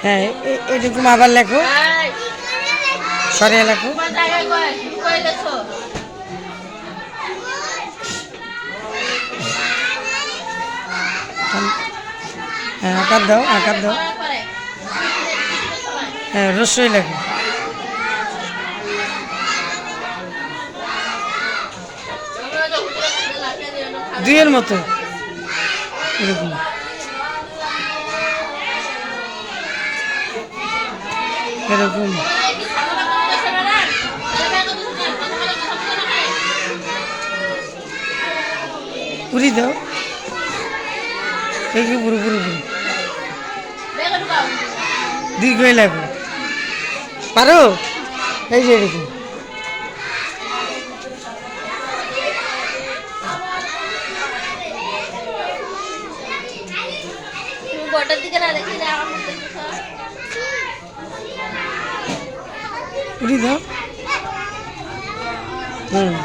হ্যাঁ এরকম আবার লেখো, সরিয়ে লেখো। হ্যাঁ আকার দাও, আকার দাও। হ্যাঁ রস্যই লেখো। দুইয়ের মতো এরকম। এরকম পুরি দাও, এই পুরো পুরো পুরো দীর্ঘ লেখো। পারো? এই যে এরকম। পুরি দাও। হুম।